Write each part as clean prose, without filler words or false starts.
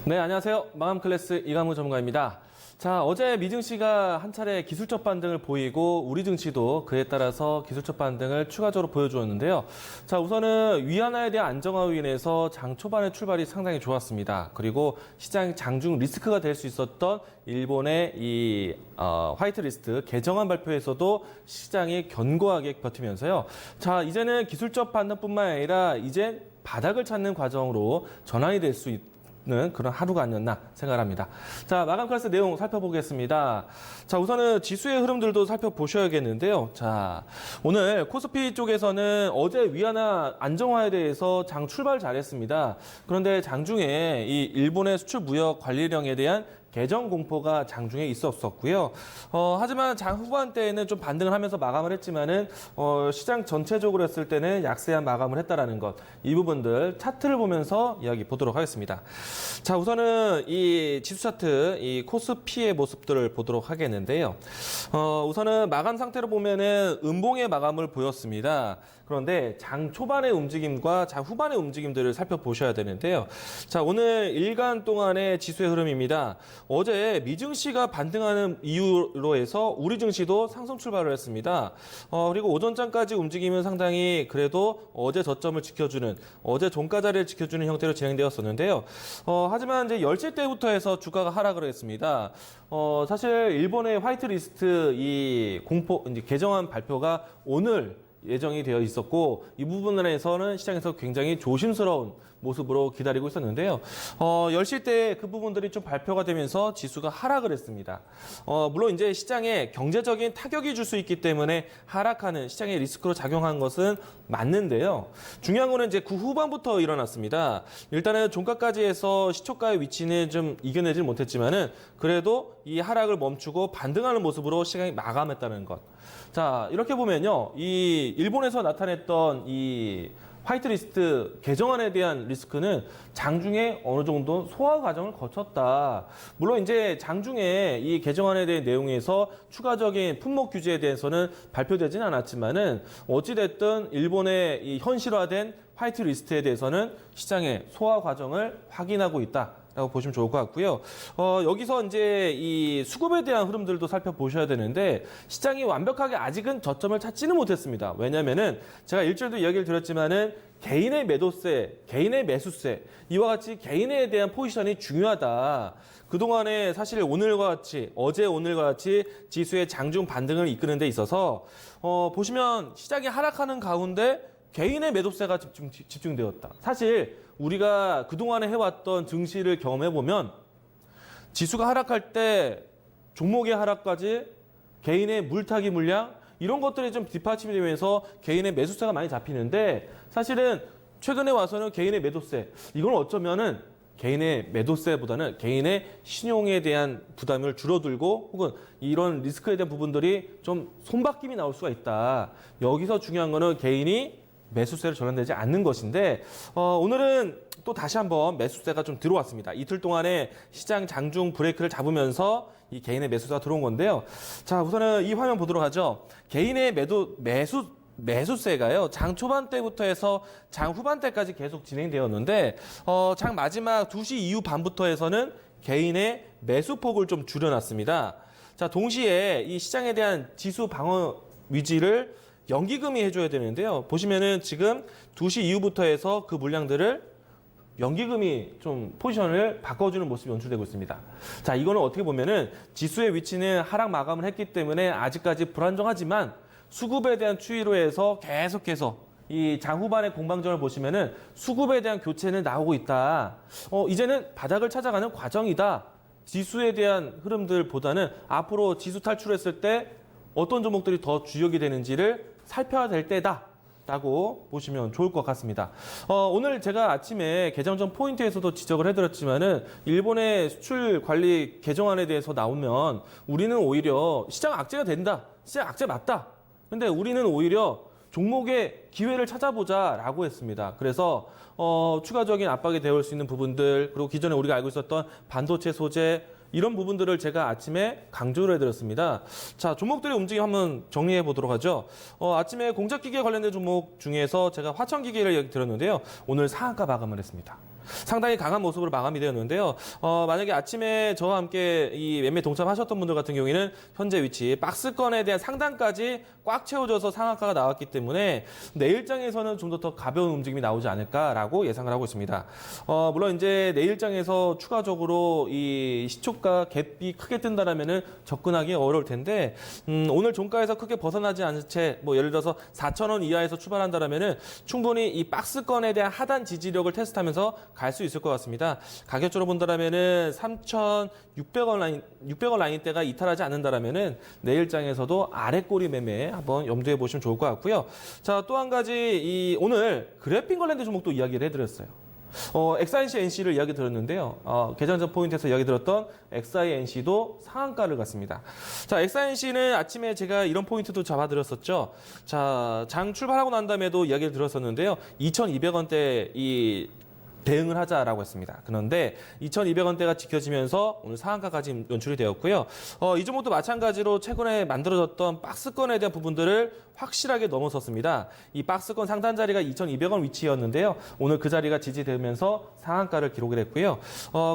네, 안녕하세요. 마감 클래스 이강무 전문가입니다. 자, 어제 미증시가 한 차례 기술적 반등을 보이고 우리 증시도 그에 따라서 기술적 반등을 추가적으로 보여주었는데요. 자, 우선은 위안화에 대한 안정화로 인해서 장 초반의 출발이 상당히 좋았습니다. 그리고 시장 장중 리스크가 될 수 있었던 일본의 이 화이트리스트 개정안 발표에서도 시장이 견고하게 버티면서요. 자, 이제는 기술적 반등뿐만 아니라 이제 바닥을 찾는 과정으로 전환이 될 수 있는 그런 하루가 아니었나 생각합니다. 자, 마감 클래스 내용 살펴보겠습니다. 자, 우선은 지수의 흐름들도 살펴보셔야겠는데요. 자, 오늘 코스피 쪽에서는 어제 위안화 안정화에 대해서 장 출발 잘했습니다. 그런데 장중에 이 일본의 수출 무역 관리령에 대한 개정 공포가 장중에 있었고요. 하지만 장 후반대에는 좀 반등을 하면서 마감을 했지만은 시장 전체적으로 했을 때는 약세한 마감을 했다라는 것, 이 부분들 차트를 보면서 이야기 보도록 하겠습니다. 자, 우선은 이 지수 차트, 이 코스피의 모습들을 보도록 하겠는데요. 우선은 마감 상태로 보면은 음봉의 마감을 보였습니다. 그런데 장 초반의 움직임과 장 후반의 움직임들을 살펴보셔야 되는데요. 자, 오늘 일간 동안의 지수의 흐름입니다. 어제 미증시가 반등하는 이유로 해서 우리 증시도 상승 출발을 했습니다. 그리고 오전장까지 움직임은 상당히 그래도 어제 저점을 지켜주는, 어제 종가 자리를 지켜주는 형태로 진행되었었는데요. 하지만 이제 10시 때부터 해서 주가가 하락을 했습니다. 사실 일본의 화이트리스트 이 공포, 이제 개정안 발표가 오늘 예정이 되어 있었고 이 부분에서는 시장에서 굉장히 조심스러운 모습으로 기다리고 있었는데요. 10시 때 그 부분들이 좀 발표가 되면서 지수가 하락을 했습니다. 물론 이제 시장에 경제적인 타격이 줄 수 있기 때문에 하락하는 시장의 리스크로 작용한 것은 맞는데요. 중요한 거는 이제 그 후반부터 일어났습니다. 일단은 종가까지 해서 시초가의 위치는 좀 이겨내질 못했지만은 그래도 이 하락을 멈추고 반등하는 모습으로 시장이 마감했다는 것. 자, 이렇게 보면요. 이 일본에서 나타냈던 이 화이트리스트 개정안에 대한 리스크는 장중에 어느 정도 소화 과정을 거쳤다. 물론 이제 장중에 이 개정안에 대한 내용에서 추가적인 품목 규제에 대해서는 발표되지는 않았지만은 어찌됐든 일본의 이 현실화된 화이트리스트에 대해서는 시장의 소화 과정을 확인하고 있다. 라고 보시면 좋을 것 같고요. 여기서 이제 이 수급에 대한 흐름들도 살펴보셔야 되는데 시장이 완벽하게 아직은 저점을 찾지는 못했습니다. 왜냐면은 제가 일주일도 이야기를 드렸지만은 개인의 매도세, 개인의 매수세, 이와 같이 개인에 대한 포지션이 중요하다. 그동안에 사실 오늘과 같이, 어제 오늘과 같이 지수의 장중 반등을 이끄는 데 있어서, 보시면 시장이 하락하는 가운데 개인의 매도세가 집중되었다. 사실 우리가 그동안에 해왔던 증시를 경험해보면 지수가 하락할 때 종목의 하락까지 개인의 물타기 물량 이런 것들이 좀 뒷받침이 되면서 개인의 매수세가 많이 잡히는데 사실은 최근에 와서는 개인의 매도세 이건 어쩌면은 개인의 매도세보다는 개인의 신용에 대한 부담을 줄어들고 혹은 이런 리스크에 대한 부분들이 좀 손바뀜이 나올 수가 있다. 여기서 중요한 거는 개인이 매수세로 전환되지 않는 것인데 오늘은 또 다시 한번 매수세가 좀 들어왔습니다. 이틀 동안에 시장 장중 브레이크를 잡으면서 이 개인의 매수세가 들어온 건데요. 자, 우선은 이 화면 보도록 하죠. 개인의 매수세가요. 장 초반 때부터 해서 장 후반 때까지 계속 진행되었는데 장 마지막 2시 이후 반부터 해서는 개인의 매수폭을 좀 줄여놨습니다. 자, 동시에 이 시장에 대한 지수 방어 위지를 연기금이 해줘야 되는데요. 보시면은 지금 2시 이후부터 해서 그 물량들을 연기금이 좀 포지션을 바꿔주는 모습이 연출되고 있습니다. 자, 이거는 어떻게 보면은 지수의 위치는 하락 마감을 했기 때문에 아직까지 불안정하지만 수급에 대한 추이로 해서 계속해서 이 장 후반의 공방전을 보시면은 수급에 대한 교체는 나오고 있다. 이제는 바닥을 찾아가는 과정이다. 지수에 대한 흐름들보다는 앞으로 지수 탈출했을 때 어떤 종목들이 더 주력이 되는지를 살펴야 될 때다라고 보시면 좋을 것 같습니다. 오늘 제가 아침에 개장 전 포인트에서도 지적을 해드렸지만은 일본의 수출 관리 개정안에 대해서 나오면 우리는 오히려 시장 악재가 된다. 시장 악재 맞다. 근데 우리는 오히려 종목의 기회를 찾아보자라고 했습니다. 그래서 추가적인 압박이 되올 수 있는 부분들 그리고 기존에 우리가 알고 있었던 반도체 소재 이런 부분들을 제가 아침에 강조를 해드렸습니다. 자, 종목들의 움직임 한번 정리해 보도록 하죠. 아침에 공작기계 관련된 종목 중에서 제가 화천기계를 얘기 드렸는데요. 오늘 상한가 마감을 했습니다. 상당히 강한 모습으로 마감이 되었는데요. 만약에 아침에 저와 함께 이 매매 동참하셨던 분들 같은 경우에는 현재 위치 박스권에 대한 상단까지 꽉 채워져서 상한가가 나왔기 때문에 내일장에서는 좀 더 가벼운 움직임이 나오지 않을까라고 예상을 하고 있습니다. 물론 이제 내일장에서 추가적으로 이 시초가 갭이 크게 뜬다라면은 접근하기 어려울 텐데 오늘 종가에서 크게 벗어나지 않은 채 뭐 예를 들어서 4,000원 이하에서 출발한다라면은 충분히 이 박스권에 대한 하단 지지력을 테스트하면서 갈 수 있을 것 같습니다. 가격적으로 본다라면은 3,600원 라인대가 이탈하지 않는다라면은 내일장에서도 아래꼬리 매매 한번 염두에 보시면 좋을 것 같고요. 자, 또 한 가지 오늘 그래핀 관련된 종목도 이야기를 해드렸어요. XINC를 이야기 들었는데요. 개장 전 포인트에서 이야기 들었던 XINC도 상한가를 갔습니다. 자, XINC는 아침에 제가 이런 포인트도 잡아드렸었죠. 자, 장 출발하고 난 다음에도 이야기를 들었었는데요. 2,200원대 이 대응을 하자라고 했습니다. 그런데 2,200원대가 지켜지면서 오늘 상한가까지 연출이 되었고요. 이 종목도 마찬가지로 최근에 만들어졌던 박스권에 대한 부분들을 확실하게 넘어섰습니다. 이 박스권 상단 자리가 2,200원 위치였는데요. 오늘 그 자리가 지지되면서 상한가를 기록을 했고요.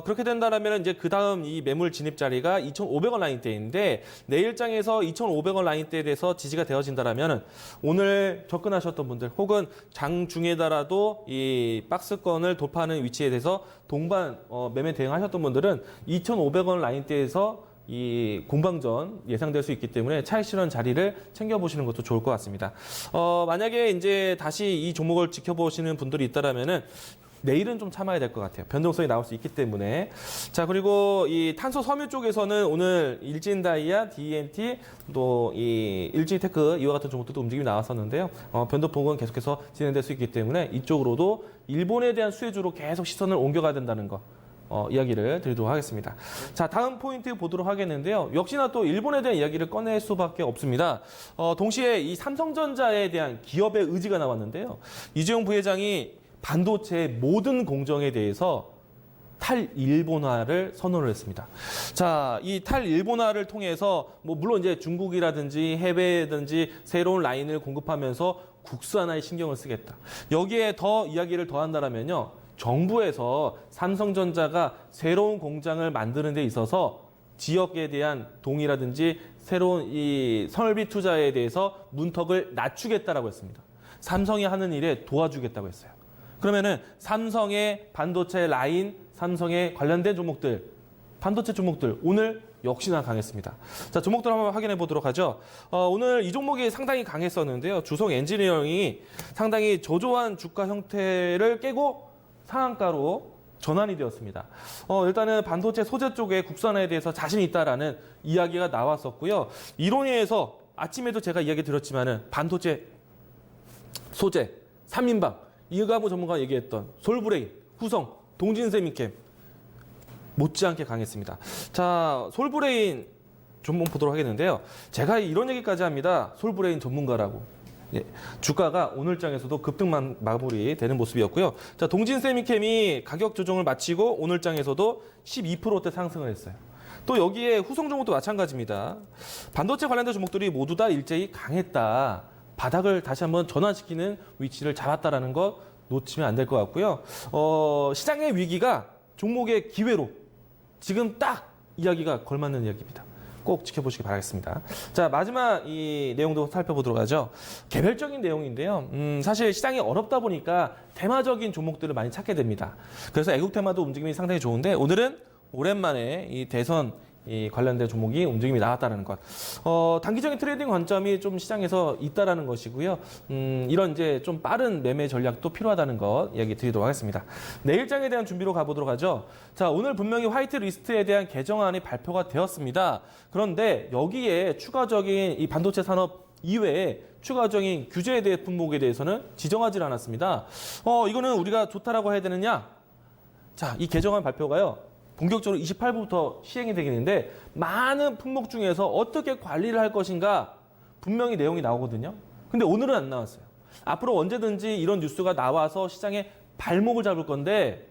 그렇게 된다면 이제 그 다음 이 매물 진입 자리가 2,500원 라인대인데 내일장에서 2,500원 라인대에 대해서 지지가 되어진다면 오늘 접근하셨던 분들 혹은 장중에다라도 이 박스권을 돌파하는 위치에 대해서 동반 매매 대응하셨던 분들은 2,500원 라인대에서 이 공방전 예상될 수 있기 때문에 차익 실현 자리를 챙겨보시는 것도 좋을 것 같습니다. 만약에 이제 다시 이 종목을 지켜보시는 분들이 있다라면은 내일은 좀 참아야 될 것 같아요. 변동성이 나올 수 있기 때문에. 자, 그리고 이 탄소 섬유 쪽에서는 오늘 일진다이아, DNT, 또 이 일진테크 이와 같은 종목들도 움직임이 나왔었는데요. 변동폭은 계속해서 진행될 수 있기 때문에 이쪽으로도 일본에 대한 수혜주로 계속 시선을 옮겨가야 된다는 거. 이야기를 드리도록 하겠습니다. 자, 다음 포인트 보도록 하겠는데요. 역시나 또 일본에 대한 이야기를 꺼낼 수밖에 없습니다. 동시에 이 삼성전자에 대한 기업의 의지가 나왔는데요. 이재용 부회장이 반도체의 모든 공정에 대해서 탈일본화를 선언을 했습니다. 자, 이 탈일본화를 통해서 뭐 물론 이제 중국이라든지 해외든지 새로운 라인을 공급하면서 국산화에 신경을 쓰겠다. 여기에 더 이야기를 더한다라면요. 정부에서 삼성전자가 새로운 공장을 만드는 데 있어서 지역에 대한 동의라든지 새로운 이 설비 투자에 대해서 문턱을 낮추겠다라고 했습니다. 삼성이 하는 일에 도와주겠다고 했어요. 그러면은 삼성의 반도체 라인, 삼성에 관련된 종목들, 반도체 종목들 오늘 역시나 강했습니다. 자, 종목들 한번 확인해 보도록 하죠. 오늘 이 종목이 상당히 강했었는데요. 주성 엔지니어링이 상당히 저조한 주가 형태를 깨고 상한가로 전환이 되었습니다. 일단은 반도체 소재 쪽에 국산화에 대해서 자신이 있다라는 이야기가 나왔었고요. 이론에서 아침에도 제가 이야기 드렸지만은 반도체 소재 3인방 이가무 전문가가 얘기했던 솔브레인, 후성, 동진세미캠 못지않게 강했습니다. 자, 솔브레인 종목 보도록 하겠는데요. 제가 이런 얘기까지 합니다. 솔브레인 전문가라고. 예, 주가가 오늘장에서도 급등 마무리되는 모습이었고요. 자, 동진세미캠이 가격 조정을 마치고 오늘장에서도 12%대 상승을 했어요. 또 여기에 후성 종목도 마찬가지입니다. 반도체 관련된 종목들이 모두 다 일제히 강했다. 바닥을 다시 한번 전환시키는 위치를 잡았다라는 것 놓치면 안 될 것 같고요. 시장의 위기가 종목의 기회로 지금 딱 이야기가 걸맞는 이야기입니다. 꼭 지켜보시기 바라겠습니다. 자, 마지막 이 내용도 살펴보도록 하죠. 개별적인 내용인데요. 사실 시장이 어렵다 보니까 테마적인 종목들을 많이 찾게 됩니다. 그래서 애국 테마도 움직임이 상당히 좋은데 오늘은 오랜만에 이 대선 이 관련된 종목이 움직임이 나왔다는 것. 단기적인 트레이딩 관점이 좀 시장에서 있다라는 것이고요. 이런 이제 좀 빠른 매매 전략도 필요하다는 것 이야기 드리도록 하겠습니다. 내일장에 대한 준비로 가보도록 하죠. 자, 오늘 분명히 화이트 리스트에 대한 개정안이 발표가 되었습니다. 그런데 여기에 추가적인 이 반도체 산업 이외에 추가적인 규제에 대한 품목에 대해서는 지정하지 않았습니다. 이거는 우리가 좋다라고 해야 되느냐? 자, 이 개정안 발표가요. 본격적으로 28부터 시행이 되겠는데 많은 품목 중에서 어떻게 관리를 할 것인가 분명히 내용이 나오거든요. 근데 오늘은 안 나왔어요. 앞으로 언제든지 이런 뉴스가 나와서 시장에 발목을 잡을 건데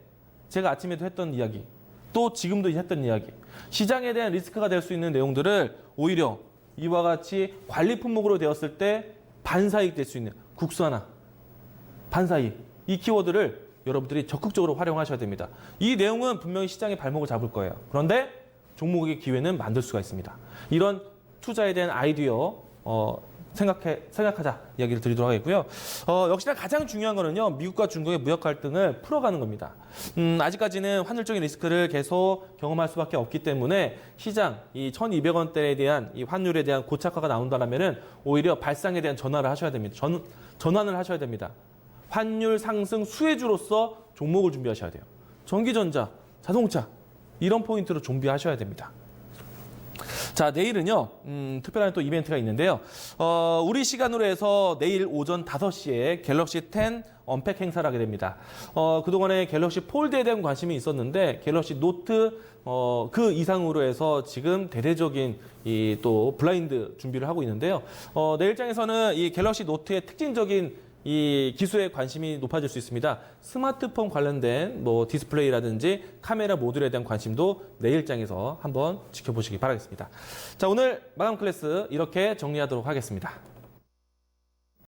제가 아침에도 했던 이야기, 또 지금도 했던 이야기, 시장에 대한 리스크가 될 수 있는 내용들을 오히려 이와 같이 관리 품목으로 되었을 때 반사이익 될 수 있는 국산화, 반사이익 이 키워드를 여러분들이 적극적으로 활용하셔야 됩니다. 이 내용은 분명히 시장의 발목을 잡을 거예요. 그런데 종목의 기회는 만들 수가 있습니다. 이런 투자에 대한 아이디어 생각하자 이야기를 드리도록 하겠고요. 역시나 가장 중요한 거는요. 미국과 중국의 무역 갈등을 풀어가는 겁니다. 아직까지는 환율적인 리스크를 계속 경험할 수밖에 없기 때문에 시장 이 1,200원대에 대한 이 환율에 대한 고착화가 나온다면은 오히려 발상에 대한 전환을 하셔야 됩니다. 전환을 하셔야 됩니다. 환율 상승 수혜주로서 종목을 준비하셔야 돼요. 전기전자, 자동차 이런 포인트로 준비하셔야 됩니다. 자, 내일은요, 특별한 또 이벤트가 있는데요. 우리 시간으로 해서 내일 오전 5시에 갤럭시 10 언팩 행사를 하게 됩니다. 그동안에 갤럭시 폴드에 대한 관심이 있었는데, 갤럭시 노트, 그 이상으로 해서 지금 대대적인 이 또 블라인드 준비를 하고 있는데요. 내일장에서는 이 갤럭시 노트의 특징적인 이 기술에 관심이 높아질 수 있습니다. 스마트폰 관련된 뭐 디스플레이라든지 카메라 모듈에 대한 관심도 내일장에서 한번 지켜보시기 바라겠습니다. 자, 오늘 마감 클래스 이렇게 정리하도록 하겠습니다.